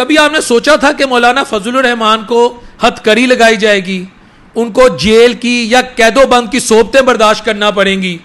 کبھی آپ نے سوچا تھا کہ مولانا فضل الرحمان کو ہتھکڑی لگائی جائے گی, ان کو جیل کی یا قید و بند کی صحبتیں برداشت کرنا پڑیں گی؟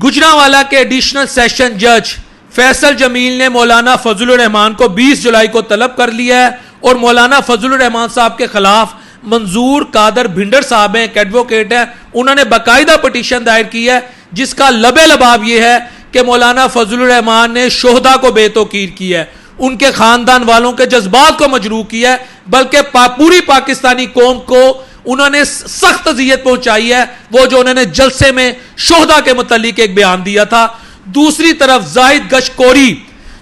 گجرانوالہ کے ایڈیشنل سیشن جج فیصل جمیل نے مولانا فضل الرحمان کو 20 جولائی کو طلب کر لیا ہے, اور مولانا فضل الرحمان صاحب کے خلاف منظور قادر بھنڈر صاحب ہیں, ایک ایڈوکیٹ ہیں, انہوں نے باقاعدہ پٹیشن دائر کی ہے جس کا لبے لباب یہ ہے کہ مولانا فضل الرحمان نے شہداء کو بے توقیر کیا ہے, ان کے خاندان والوں کے جذبات کو مجروح کیا ہے, بلکہ پوری پاکستانی قوم کو انہوں نے سخت اذیت پہنچائی ہے, وہ جو انہوں نے جلسے میں شہداء کے متعلق ایک بیان دیا تھا. دوسری طرف زاہد گشکوری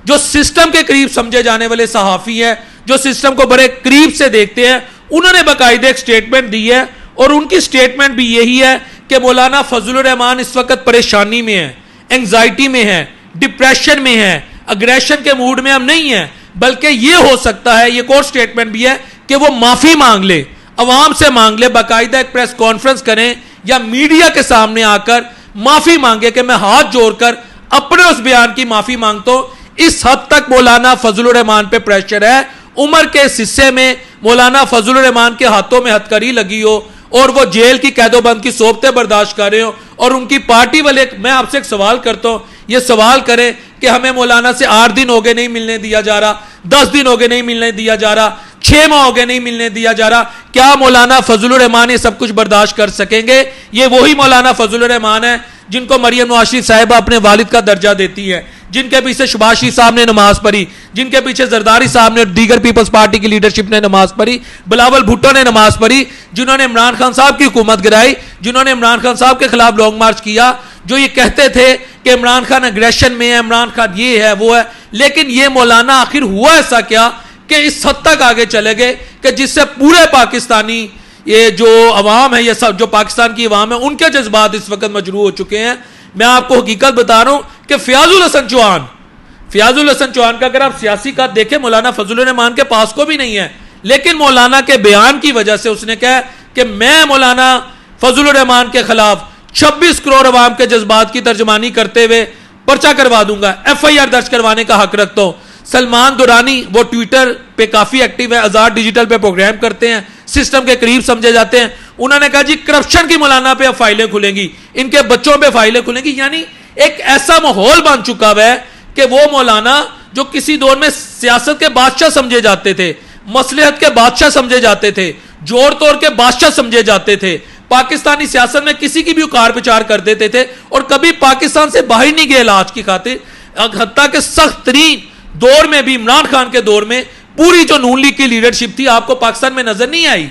جو سسٹم کے قریب سمجھے جانے والے صحافی ہیں, جو سسٹم کو بڑے قریب سے دیکھتے ہیں, انہوں نے باقاعدہ ایک سٹیٹمنٹ دی ہے, اور ان کی سٹیٹمنٹ بھی یہی ہے کہ مولانا فضل الرحمان اس وقت پریشانی میں ہیں, انگزائٹی میں ہیں, ڈپریشن میں ہیں, اگریشن کے موڈ میں ہم نہیں ہیں, بلکہ یہ ہو سکتا ہے, یہ ایک اور سٹیٹمنٹ بھی ہے کہ وہ معافی مانگ لے, عوام سے مانگ لے, باقاعدہ ایک پریس کانفرنس کریں یا میڈیا کے سامنے آ کر معافی مانگے کہ میں ہاتھ جوڑ کر اپنے اس بیان کی معافی مانگتا ہوں. اس حد تک مولانا فضل الرحمان پہ پریشر ہے. عمر کے اس حصے میں مولانا فضل الرحمان کے ہاتھوں میں ہتھکڑی لگی ہو اور وہ جیل کی قید و بند کی صحبتیں برداشت کر رہے ہو, اور ان کی پارٹی والے, میں آپ سے ایک سوال کرتا ہوں, یہ سوال کریں کہ ہمیں مولانا سے 8 دن ہو گئے نہیں ملنے دیا جا رہا, 10 دن ہو گئے نہیں ملنے دیا جا رہا, 6 ماہ ہو گئے نہیں ملنے دیا جا رہا, کیا مولانا فضل الرحمان یہ سب کچھ برداشت کر سکیں گے؟ یہ وہی مولانا فضل الرحمان ہے جن کو مریم نواز شریف صاحبہ اپنے والد کا درجہ دیتی ہے, جن کے پیچھے شہباز شریف صاحب نے نماز پڑھی, جن کے پیچھے زرداری صاحب نے, دیگر پیپلز پارٹی کی لیڈرشپ نے نماز پڑھی, بلاول بھٹو نے نماز پڑھی, جنہوں نے عمران خان صاحب کی حکومت گرائی, جنہوں نے عمران خان صاحب کے خلاف لانگ مارچ کیا, جو یہ کہتے تھے کہ عمران خان اگریشن میں ہے, عمران خان یہ ہے وہ ہے. لیکن یہ مولانا آخر ہوا ایسا کیا کہ اس حد تک آگے چلے گئے کہ جس سے پورے پاکستانی یہ جو عوام ہے, یہ سب جو پاکستان کی عوام ہے, ان کے جذبات اس وقت مجروح ہو چکے ہیں. میں آپ کو حقیقت بتا رہا ہوں کہ فیاض الحسن چوہان کا اگر آپ سیاسی کا دیکھیں, مولانا فضل الرحمان کے پاس کو بھی نہیں ہے, لیکن مولانا کے بیان کی وجہ سے اس نے کہا کہ میں مولانا فضل الرحمان کے خلاف 26 کروڑ عوام کے جذبات کی ترجمانی کرتے ہوئے پرچہ کروا دوں گا, FIR درج کروانے کا حق رکھتا ہوں. سلمان دورانی وہ ٹویٹر پہ کافی ایکٹیو ہے, آزاد ڈیجیٹل پہ پروگرام کرتے ہیں, سسٹم کے قریب سمجھے جاتے ہیں, انہوں نے کہا جی کرپشن کی مولانا پہ اب فائلیں کھلیں گی, ان کے بچوں پہ فائلیں کھلیں گی. یعنی ایک ایسا ماحول بن چکا ہے کہ وہ مولانا جو کسی دور میں سیاست کے بادشاہ سمجھے جاتے تھے, مصلحت کے بادشاہ سمجھے جاتے تے, جوڑ توڑ کے بادشاہ سمجھے جاتے تھے, پاکستانی سیاست میں کسی کی بھی اکار پچار کر دیتے تھے, اور کبھی پاکستان سے باہر نہیں گئے علاج کی خاطر. حتیٰ کہ سخت ترین دور میں بھی, عمران خان کے دور میں, پوری جو نون لیگ کی لیڈرشپ تھی آپ کو پاکستان میں نظر نہیں آئی.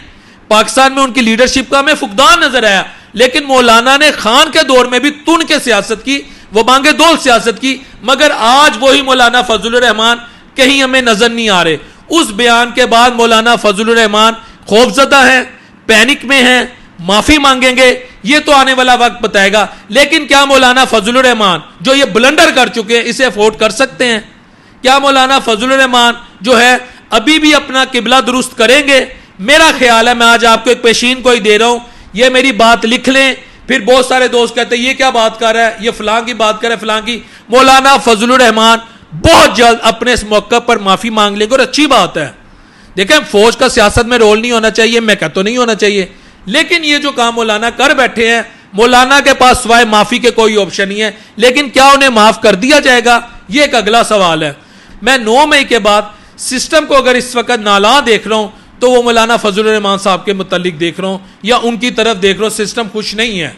پاکستان میں ان کی لیڈرشپ کا ہمیں فقدان نظر آیا, لیکن مولانا نے خان کے دور میں بھی تن کے سیاست کی, وہ بانگے دول سیاست کی. مگر آج وہی مولانا فضل الرحمان کہیں ہمیں نظر نہیں آ رہے. اس بیان کے بعد مولانا فضل الرحمان خوفزدہ ہیں, پینک میں ہیں, معافی مانگیں گے, یہ تو آنے والا وقت بتائے گا. لیکن کیا مولانا فضل الرحمان جو یہ بلنڈر کر چکے ہیں اسے افورڈ کر سکتے ہیں؟ کیا مولانا فضل الرحمان جو ہے ابھی بھی اپنا قبلہ درست کریں گے؟ میرا خیال ہے, میں آج آپ کو ایک پیشین کو ہی دے رہا ہوں, یہ میری بات لکھ لیں. پھر بہت سارے دوست کہتے ہیں یہ کیا بات کر رہا ہے, یہ فلاں کی بات کر رہا ہے, فلاں کی. مولانا فضل الرحمان بہت جلد اپنے اس موقع پر معافی مانگ لیں گے, اور اچھی بات ہے. دیکھیں, فوج کا سیاست میں رول نہیں ہونا چاہیے, میں کہتا نہیں ہونا چاہیے, لیکن یہ جو کام مولانا کر بیٹھے ہیں, مولانا کے پاس سوائے معافی کے کوئی آپشن نہیں ہے. لیکن کیا انہیں معاف کر دیا جائے گا, یہ ایک اگلا سوال ہے. میں 9 مئی کے بعد سسٹم کو اگر اس وقت نالاں دیکھ رہا ہوں تو وہ مولانا فضل الرحمان صاحب کے متعلق دیکھ رہا ہوں, یا ان کی طرف دیکھ رہا ہوں. سسٹم خوش نہیں ہے,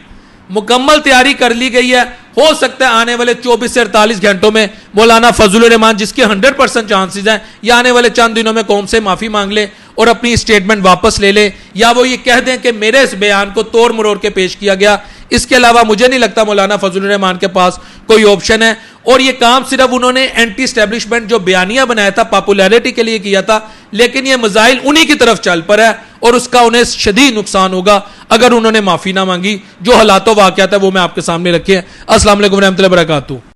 مکمل تیاری کر لی گئی ہے. ہو سکتا ہے آنے والے 24 سے 48 گھنٹوں میں مولانا فضل الرحمان, جس کے 100% چانسز ہیں, یا آنے والے چند دنوں میں قوم سے معافی مانگ لے اور اپنی اسٹیٹمنٹ واپس لے لے, یا وہ یہ کہہ دیں کہ میرے اس بیان کو توڑ مروڑ کے پیش کیا گیا. اس کے علاوہ مجھے نہیں لگتا مولانا فضل الرحمان کے پاس کوئی آپشن ہے. اور یہ کام صرف انہوں نے اینٹی اسٹیبلشمنٹ جو بیانیہ بنایا تھا, پاپولیرٹی کے لیے کیا تھا, لیکن یہ مزائل انہی کی طرف چل پر ہے, اور اس کا انہیں شدید نقصان ہوگا اگر انہوں نے معافی نہ مانگی. جو حالات و واقعات ہے وہ میں آپ کے سامنے رکھے ہیں. السلام علیکم ورحمۃ اللہ وبرکاتہ.